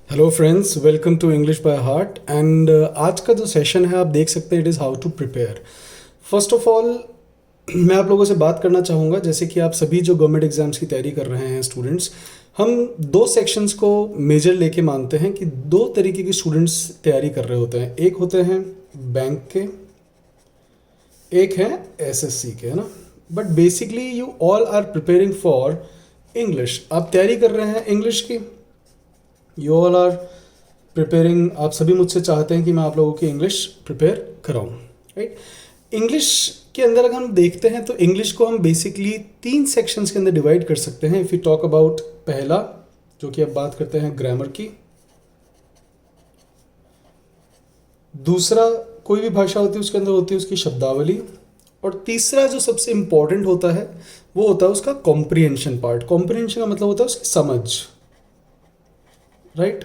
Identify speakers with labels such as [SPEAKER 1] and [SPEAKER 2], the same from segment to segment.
[SPEAKER 1] Hello friends, welcome to English by heart. And आज का जो सेशन है आप देख सकते हैं, it is how to prepare. First of all मैं आप लोगों से बात करना चाहूँगा, जैसे कि आप सभी जो गवर्नमेंट एग्जाम्स की तैयारी कर रहे हैं स्टूडेंट्स, हम दो सेक्शंस को मेजर लेके मानते हैं कि दो तरीके के स्टूडेंट्स तैयारी कर रहे होते हैं। एक होते हैं बैंक के, एक है एसएससी के, है ना। But basically you all are preparing for English. आप तैयारी कर रहे हैं इंग्लिश की, यू ऑल आर प्रिपेयरिंग। आप सभी मुझसे चाहते हैं कि मैं आप लोगों की इंग्लिश प्रिपेयर कराऊं, राइट। इंग्लिश के अंदर अगर हम देखते हैं तो इंग्लिश को हम बेसिकली तीन सेक्शंस के अंदर डिवाइड कर सकते हैं। इफ़ यू टॉक अबाउट पहला, जो कि अब बात करते हैं ग्रामर की। दूसरा, कोई भी भाषा होती है उसके अंदर होती है उसकी शब्दावली। और तीसरा जो सबसे इंपॉर्टेंट होता है वो होता है उसका कॉम्प्रिहेंशन पार्ट। कॉम्प्रिहेंशन का मतलब होता है उसकी समझ, राइट।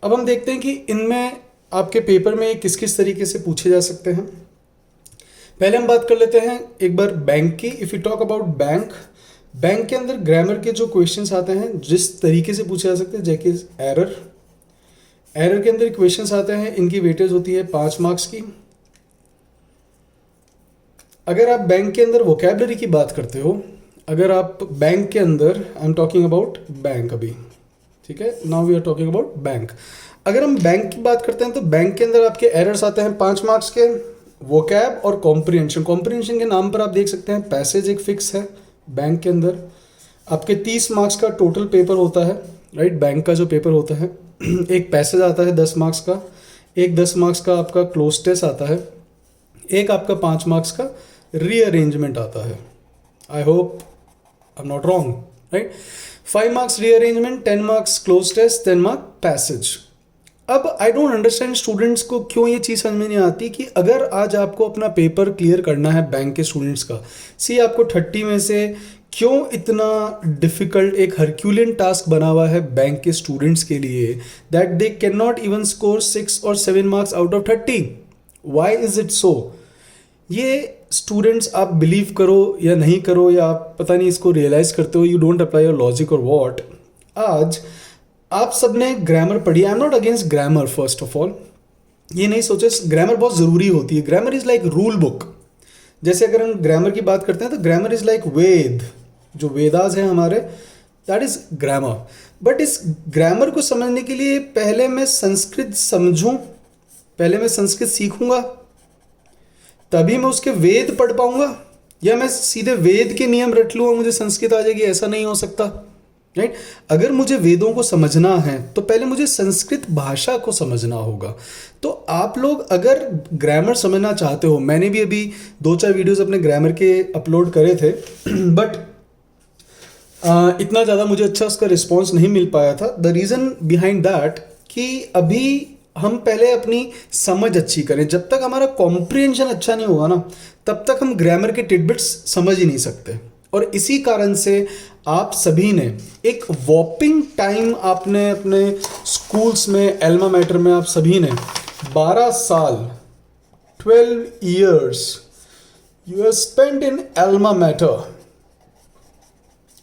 [SPEAKER 1] अब हम देखते हैं कि इनमें आपके पेपर में किस किस तरीके से पूछे जा सकते हैं। पहले हम बात कर लेते हैं एक बार बैंक की। If you talk about bank, bank के अंदर ग्रामर के जो क्वेश्चंस आते हैं जिस तरीके से पूछे जा सकते हैं, जैसे एरर। एरर के अंदर क्वेश्चंस आते हैं, इनकी वेटेज होती है 5 मार्क्स की। अगर आप बैंक के अंदर वोकैबलरी की बात करते हो, अगर आप बैंक के अंदर, I am talking about bank अभी, ठीक है, now we are talking about bank. अगर हम बैंक की बात करते हैं तो बैंक के अंदर आपके एरर्स आते हैं 5 मार्क्स के, वोकैब और कॉम्प्रिहेंशन। कॉम्प्रिहेंशन के नाम पर आप देख सकते हैं पैसेज एक फिक्स है बैंक के अंदर। आपके 30 मार्क्स का टोटल पेपर होता है, राइट। बैंक का जो पेपर होता है एक पैसेज आता है 10 मार्क्स का, एक 10 मार्क्स का आपका क्लोज टेस्ट आता है, एक आपका 5 मार्क्स का रीअरेंजमेंट आता है। I hope I am not wrong, right. 5 marks rearrangement, 10 marks cloze test, 10 mark passage. अब आई डोंट अंडरस्टैंड स्टूडेंट्स को क्यों ये चीज़ समझ में नहीं आती कि अगर आज आपको अपना पेपर क्लियर करना है बैंक के स्टूडेंट्स का, सी आपको 30 में से क्यों इतना डिफिकल्ट एक हरक्यूलियन टास्क बना हुआ है बैंक के स्टूडेंट्स के लिए, that they can not even score 6 और 7 marks out of 30। Why is it so? ये स्टूडेंट्स, आप बिलीव करो या नहीं करो, या आप पता नहीं इसको रियलाइज करते हो, you don't apply your logic और वॉट। आज आप सब ने ग्रामर पढ़ी। आई am not against grammar, first of all ये नहीं सोचे, ग्रामर बहुत ज़रूरी होती है। Grammar is like rule book. जैसे अगर हम ग्रामर की बात करते हैं तो ग्रामर इज़ लाइक वेद, जो वेदास हैं हमारे, दैट इज़ ग्रामर। बट इस ग्रामर को समझने के लिए पहले मैं संस्कृत समझूं, पहले मैं संस्कृत सीखूंगा, तभी मैं उसके वेद पढ़ पाऊंगा। या मैं सीधे वेद के नियम रट लूँगा मुझे संस्कृत आ जाएगी, ऐसा नहीं हो सकता, राइट। अगर मुझे वेदों को समझना है तो पहले मुझे संस्कृत भाषा को समझना होगा। तो आप लोग अगर ग्रामर समझना चाहते हो, मैंने भी अभी 2-4 वीडियोस अपने ग्रामर के अपलोड करे थे बट इतना ज़्यादा मुझे अच्छा उसका रिस्पॉन्स नहीं मिल पाया था। द रीज़न बिहाइंड दैट कि अभी हम पहले अपनी समझ अच्छी करें। जब तक हमारा कॉम्प्रिहेंशन अच्छा नहीं होगा ना, तब तक हम ग्रामर के टिडबिट्स समझ ही नहीं सकते। और इसी कारण से आप सभी ने एक वॉपिंग टाइम, आपने अपने स्कूल्स में, एल्मा मैटर में, आप सभी ने 12 साल, 12 years you have spent in Elma matter.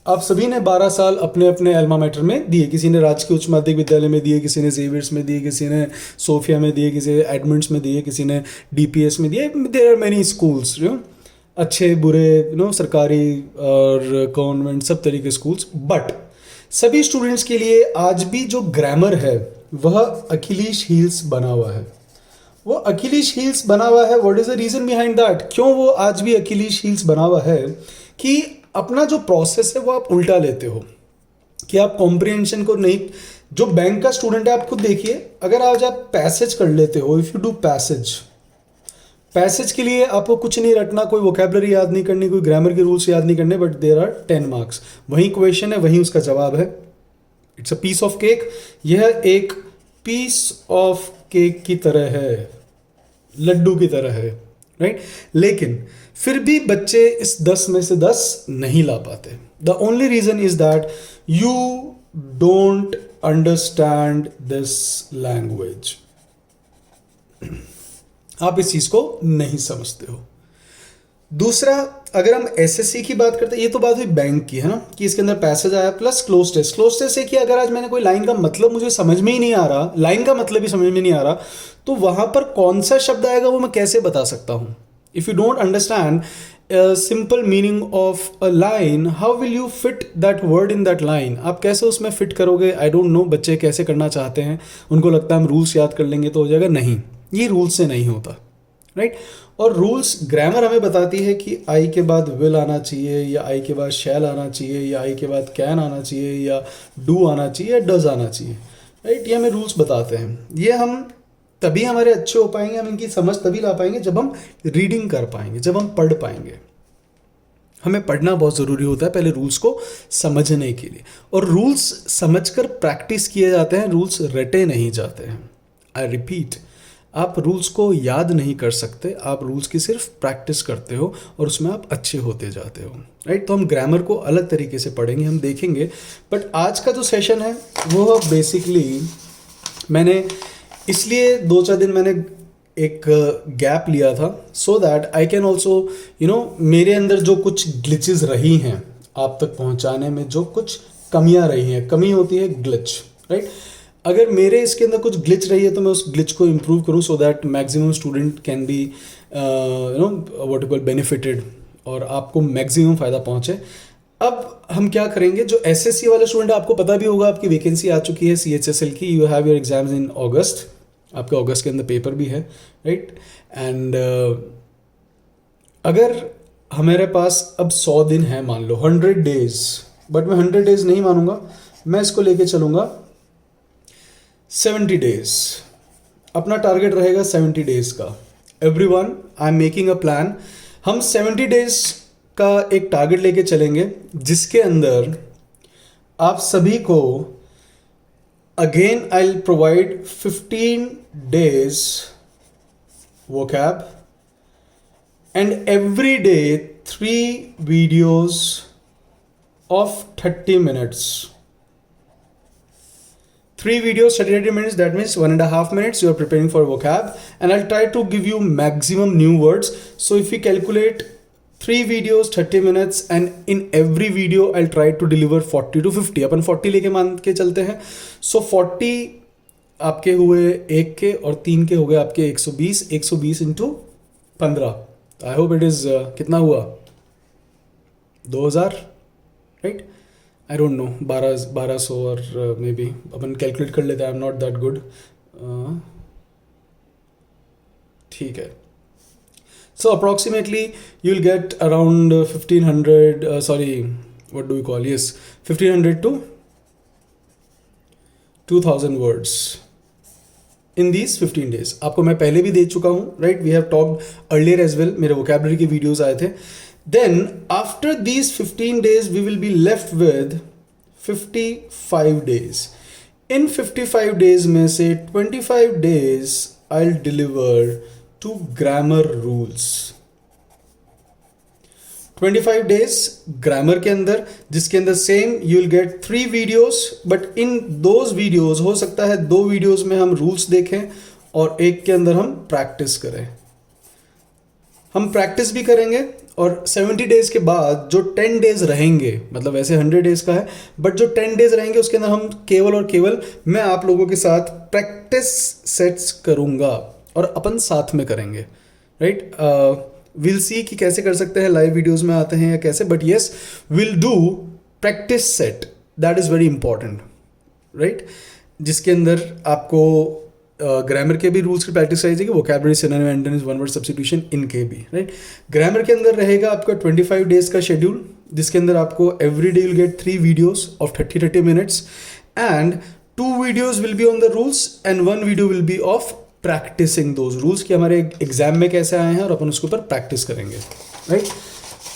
[SPEAKER 1] आप सभी ने 12 साल अपने अपने एल्मा मैटर में दिए। किसी ने राजकीय उच्च माध्यमिक विद्यालय में दिए, किसी ने जेवियर्स में दिए, किसी ने सोफिया में दिए, किसी ने एडमंड्स में दिए, किसी ने डीपीएस में दिए। देयर आर मेनी स्कूल्स, अच्छे बुरे, सरकारी और गवर्नमेंट, सब तरह के स्कूल्स। बट सभी स्टूडेंट्स के लिए आज भी जो ग्रामर है वह अखिलेश हील्स बना हुआ है। वो अखिलेश हील्स बना हुआ है। What is the reason behind that? क्यों वो आज भी अखिलेश हील्स बना हुआ है? कि अपना जो प्रोसेस है वो आप उल्टा लेते हो, कि आप कॉम्प्रिहेंशन को नहीं। जो बैंक का स्टूडेंट है, आप खुद देखिए, अगर आज आप पैसेज कर लेते हो, if you do passage, passage के लिए आपको कुछ नहीं रटना, कोई वोकैबलरी याद नहीं करनी, कोई ग्रामर के रूल्स याद नहीं करने, बट देयर आर 10 मार्क्स। वही क्वेश्चन है, वही उसका जवाब है। It's a piece of cake. यह एक पीस ऑफ केक की तरह है, लड्डू की तरह है, राइट। लेकिन फिर भी बच्चे इस 10 में से 10 नहीं ला पाते। The only reason is that you don't understand this language. आप इस चीज को नहीं समझते हो। दूसरा, अगर हम एसएससी की बात करते हैं, ये तो बात हुई बैंक की है ना, कि इसके अंदर पैसेज आया plus cloze test. Cloze test से कि अगर आज मैंने कोई लाइन का मतलब मुझे समझ में ही नहीं आ रहा, लाइन का मतलब ही समझ में नहीं आ रहा, तो वहां पर कौन सा शब्द आएगा वो मैं कैसे बता सकता हूँ? If you don't understand simple meaning of a line, how will you fit that word in that line? आप कैसे उसमें फिट करोगे? आई डोंट नो बच्चे कैसे करना चाहते हैं, उनको लगता है हम रूल्स याद कर लेंगे तो हो जाएगा। नहीं, ये रूल्स से नहीं होता, राइट? और रूल्स, ग्रामर हमें बताती है कि आई के बाद विल आना चाहिए, या आई के बाद शैल आना चाहिए, या आई के बाद कैन आना चाहिए, या डू आना चाहिए, या डज आना चाहिए, राइट? ये हमें रूल्स बताते हैं। ये हम तभी हमारे अच्छे हो पाएंगे, हम इनकी समझ तभी ला पाएंगे जब हम रीडिंग कर पाएंगे, जब हम पढ़ पाएंगे। हमें पढ़ना बहुत ज़रूरी होता है पहले रूल्स को समझने के लिए, और रूल्स समझकर प्रैक्टिस किए जाते हैं, रूल्स रटे नहीं जाते हैं। आई रिपीट, आप रूल्स को याद नहीं कर सकते, आप रूल्स की सिर्फ प्रैक्टिस करते हो और उसमें आप अच्छे होते जाते हो, राइट? तो हम ग्रामर को अलग तरीके से पढ़ेंगे, हम देखेंगे। बट आज का जो सेशन है वो बेसिकली मैंने इसलिए 2-4 दिन मैंने एक गैप लिया था, so that I can also मेरे अंदर जो कुछ ग्लिचेस रही हैं आप तक पहुंचाने में, जो कुछ कमियां रही हैं, कमी होती है ग्लिच, राइट? अगर मेरे इसके अंदर कुछ ग्लिच रही है तो मैं उस ग्लिच को इम्प्रूव करूँ, so that maximum student can be what you call benefited, और आपको मैक्सिमम फ़ायदा पहुँचे। अब हम क्या करेंगे, जो एसएससी वाले स्टूडेंट, आपको पता भी होगा आपकी वैकेंसी आ चुकी है CHSL की, you have your exams in August, आपके अगस्त के अंदर पेपर भी है, राइट? एंड अगर हमारे पास अब 100 दिन है, मान लो 100 डेज, बट मैं 100 डेज नहीं मानूंगा, मैं इसको लेके चलूंगा 70 डेज। अपना टारगेट रहेगा 70 डेज का। Everyone, I am making a plan. हम 70 डेज का एक टारगेट लेके चलेंगे, जिसके अंदर आप सभी को again I'll provide 15 days vocab, and every day 3 videos of 30 minutes. 3 videos 30 minutes, that means 1.5 minutes you are preparing for vocab, and I'll try to give you maximum new words. So if we calculate 3 videos 30 minutes, and in every video I'll try to deliver 40 to 50, अपन 40 लेके मान के चलते हैं। So 40 आपके हुए 1 के, और 3 के हो गए आपके 120 into 15। I hope it is कितना हुआ, 2000, राइट? आई डोंट नो, 1200 और मे बी अपन कैलकुलेट कर लेते हैं, आई एम नॉट दैट गुड। ठीक है, so approximately you'll get around 1500 what do we call, yes, 1500 to 2000 words in these 15 days. आपको मैं पहले भी दे चुका हूँ, right? We have talked earlier as well, मेरे vocabulary के videos आए थे। Then after these 15 days we will be left with 55 days. In 55 days में से 25 days I'll deliver to grammar rules। 25 days grammar के अंदर, जिसके अंदर same you will get 3 videos, but in those videos हो सकता है 2 वीडियोस में हम रूल्स देखें और एक के अंदर हम प्रैक्टिस करें। हम प्रैक्टिस भी करेंगे, और 70 डेज के बाद जो 10 डेज रहेंगे, मतलब वैसे 100 डेज का है, बट जो 10 डेज रहेंगे उसके अंदर हम केवल और केवल मैं आप लोगों के साथ प्रैक्टिस सेट्स करूंगा, और अपन साथ में करेंगे, राइट? विल सी कि कैसे कर सकते हैं, लाइव वीडियोस में आते हैं या कैसे, but yes will do practice set, that is very important, right? जिसके अंदर आपको ग्रामर के भी रूल्स की प्रैक्टिस कराई जाएगी, vocabulary, synonym, antonyms, one word substitution, इनके भी, राइट? ग्रामर के अंदर रहेगा आपका 25 डेज का शेड्यूल, जिसके अंदर आपको every day will get 3 videos of 30 minutes, and 2 videos will be on the rules, and 1 video will be of practising those rules, कि हमारे एग्जाम में कैसे आए हैं और अपन उसके ऊपर प्रैक्टिस करेंगे, right?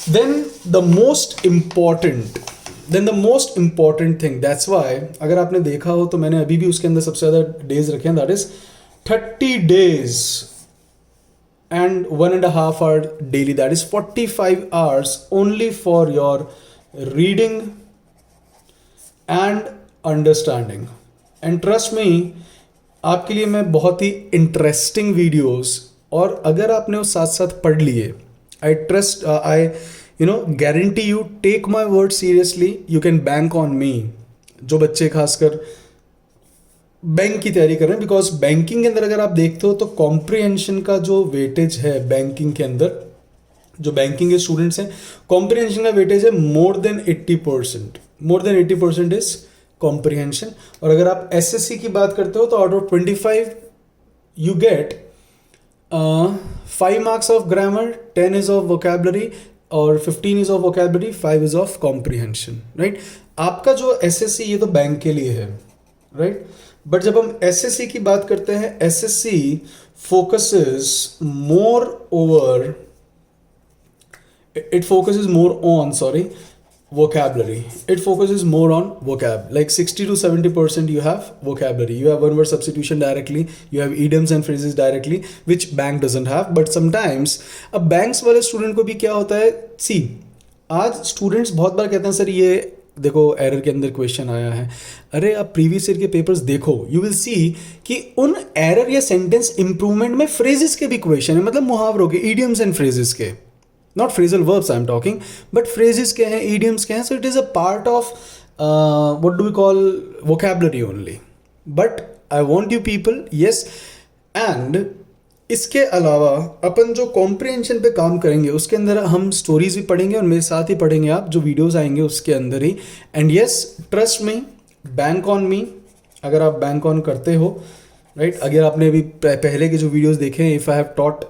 [SPEAKER 1] Then the most important thing, that's why अगर आपने देखा हो तो मैंने अभी भी उसके अंदर सबसे ज़्यादा डेज रखे हैं, that is 30 days and 1.5 hour daily, that is 45 hours only for your reading and understanding. And trust me, आपके लिए मैं बहुत ही इंटरेस्टिंग वीडियोस, और अगर आपने उस साथ साथ पढ़ लिए, I guarantee you, take my word seriously, you can bank on me. जो बच्चे खासकर बैंक की तैयारी कर रहे हैं, बिकॉज बैंकिंग के अंदर अगर आप देखते हो तो कॉम्प्रिहेंशन का जो वेटेज है बैंकिंग के अंदर, जो बैंकिंग के स्टूडेंट्स हैं, कॉम्प्रिहेंशन का वेटेज है more than 80%, more than 80% is comprehension. और अगर आप एसएससी की बात करते हो तो out of 25 you get 5 marks of grammar, 10 is of vocabulary और 15 is of vocabulary, 5 is of comprehension, right. आपका जो एसएससी ये तो बैंक के लिए है, राइट। बट जब हम एसएससी की बात करते हैं, SSC focuses more over, it focuses more on vocabulary. It focuses more on vocab, like 60 to 70% you have vocabulary, you have one word substitution directly, you have idioms and phrases directly, which bank doesn't have. But sometimes अब banks वाले student को भी क्या होता है, see, आज students बहुत बार कहते हैं सर ये देखो एरर के अंदर क्वेश्चन आया है। अरे आप प्रीवियस ईयर के पेपर्स देखो, यू विल सी कि उन एरर या सेंटेंस इंप्रूवमेंट में फ्रेजेस के भी क्वेश्चन है, मतलब मुहावरों के, idioms and phrases के, not phrasal verbs I'm talking, but phrases के हैं, idioms के हैं, so it is a part of what do we call vocabulary only. But I want you people, yes, and इसके अलावा अपन जो कॉम्प्रिहेंशन पे काम करेंगे उसके अंदर हम स्टोरीज भी पढ़ेंगे और मेरे साथ ही पढ़ेंगे आप, जो वीडियोस आएंगे उसके अंदर ही। And yes, trust me, bank on me. अगर आप बैंक ऑन करते हो, राइट, अगर आपने अभी पहले के जो वीडियोस देखे हैं, if I have taught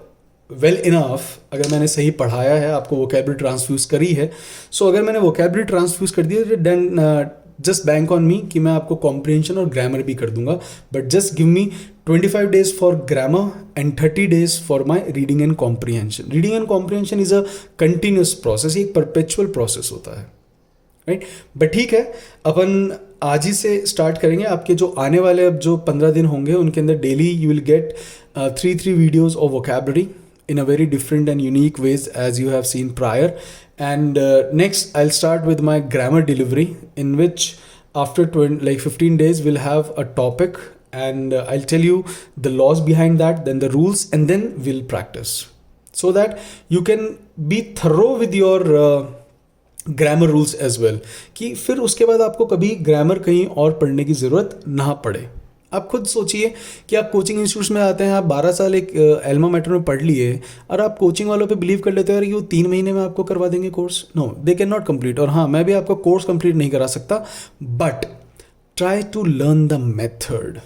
[SPEAKER 1] well enough, अगर मैंने सही पढ़ाया है, आपको वोकेबलरी ट्रांसफ्यूज करी है, सो अगर मैंने वोकेबलरी ट्रांसफ्यूज कर दी है then just bank on me कि मैं आपको कॉम्प्रिहेंशन और ग्रामर भी कर दूंगा। But just give me 25 days for grammar and 30 days for my reading and comprehension. Reading and comprehension is a continuous process, एक परपेचुअल प्रोसेस होता है, राइट। बट ठीक है, अपन आज ही से स्टार्ट करेंगे। आपके जो आने वाले अब जो 15 दिन होंगे उनके अंदर daily you will get 3 videos of vocabulary in a very different and unique ways as you have seen prior. And next I'll start with my grammar delivery, in which after 15 days we'll have a topic, and I'll tell you the laws behind that, then the rules, and then we'll practice, so that you can be thorough with your grammar rules as well, कि फिर उसके बाद आपको कभी grammar कहीं और पढ़ने की ज़रूरत ना पड़े। आप खुद सोचिए कि आप कोचिंग इंस्टीट्यूट्स में आते हैं, आप 12 साल एक एल्मा मैटर में पढ़ लिए और आप कोचिंग वालों पे बिलीव कर लेते हो कि वो 3 महीने में आपको करवा देंगे course. No, they can not complete. और हाँ, मैं भी आपको कोर्स कंप्लीट नहीं करा सकता, but try to learn the method,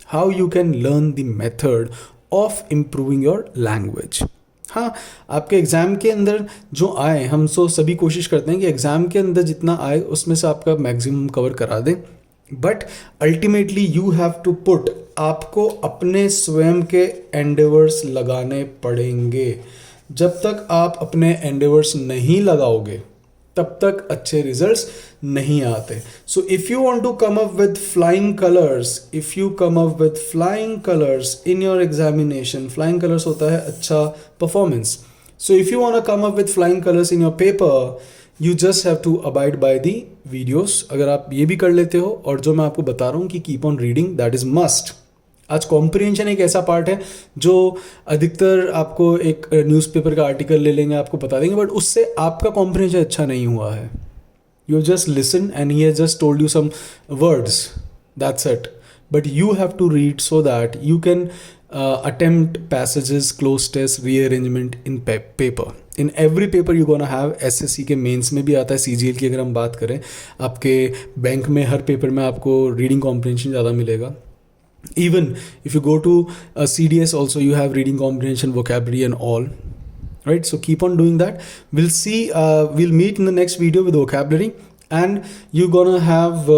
[SPEAKER 1] how you can learn the method of improving your language. हाँ, आपके एग्ज़ाम के अंदर जो आए, हम सभी कोशिश करते हैं कि एग्ज़ाम के अंदर जितना आए उसमें से आपका मैक्सिमम कवर करा दें, but ultimately you have to put, आपको अपने स्वयं के एंडेवर्स लगाने पड़ेंगे। जब तक आप अपने एंडेवर्स नहीं लगाओगे तब तक अच्छे रिजल्ट्स नहीं आते। So if you want to come up with flying colours, if you come up with flying colours in your examination, flying colours होता है अच्छा performance. So if you want to come up with flying colours in your paper, you just have to abide by the videos. अगर आप ये भी कर लेते हो, और जो मैं आपको बता रहा हूँ कि keep on reading, that is must. आज कॉम्प्रिहेंशन एक ऐसा पार्ट है जो अधिकतर आपको एक न्यूज़पेपर का आर्टिकल ले लेंगे, आपको बता देंगे, बट उससे आपका कॉम्प्रिहेंशन अच्छा नहीं हुआ है। You just listen and he has just told you some words, that's it, but you have to read so that you can attempt passages, close test, rearrangement in paper. In every paper you're gonna have, SSC के mains में भी आता है, CGL की अगर हम बात करें, आपके बैंक में हर पेपर में आपको रीडिंग कॉम्प्रिहेंशन ज़्यादा मिलेगा. Even if you go to CDS also, you have reading comprehension, vocabulary and all, right? So keep on doing that. We'll see, we'll meet in the next video with vocabulary, and you're gonna have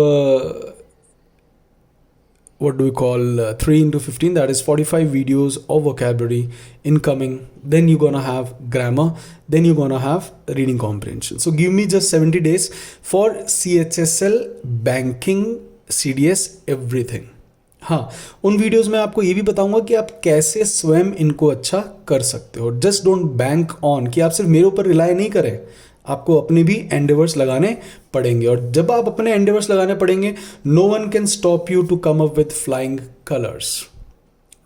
[SPEAKER 1] what do we call 3 into 15, that is 45 videos of vocabulary incoming. Then you're gonna have grammar, then you're gonna have reading comprehension. So give me just 70 days for CHSL, banking, CDS, everything. हाँ, उन videos में आपको ये भी बताऊंगा कि आप कैसे स्वयं इनको अच्छा कर सकते हो. जस्ट डोंट बैंक ऑन कि आप सिर्फ मेरे ऊपर रिलाई नहीं करें, आपको अपने भी एंडेवर्स लगाने पड़ेंगे. और जब आप अपने एंडेवर्स लगाने पड़ेंगे, no one can stop you to come up with flying colours,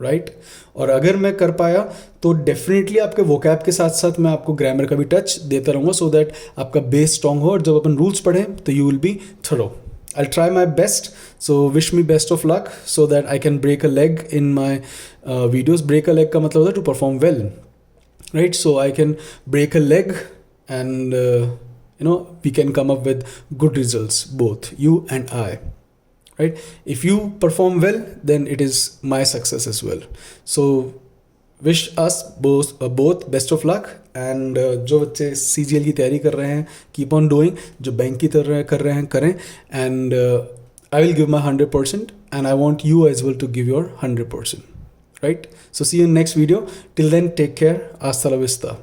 [SPEAKER 1] right और अगर मैं कर पाया तो डेफिनेटली आपके वोकैब के साथ साथ मैं आपको ग्रामर का भी टच देता रहूँगा सो दैट आपका बेस स्ट्रॉन्ग हो और जब अपन रूल्स पढ़ें तो you will be thorough. I'll try my best. So wish me best of luck so that I can break a leg in my videos. Break a leg का मतलब होता है to perform well, right? So I can break a leg and we can come up with good results, both you and I, right? If you perform well, then it is my success as well. So wish us both best of luck and जो बच्चे CGL की तैयारी कर रहे हैं keep on doing, जो bank की तरह कर रहे हैं करें and I will give my 100% and I want you as well to give your 100%, right? So see you in next video. Till then, take care. Hasta la vista.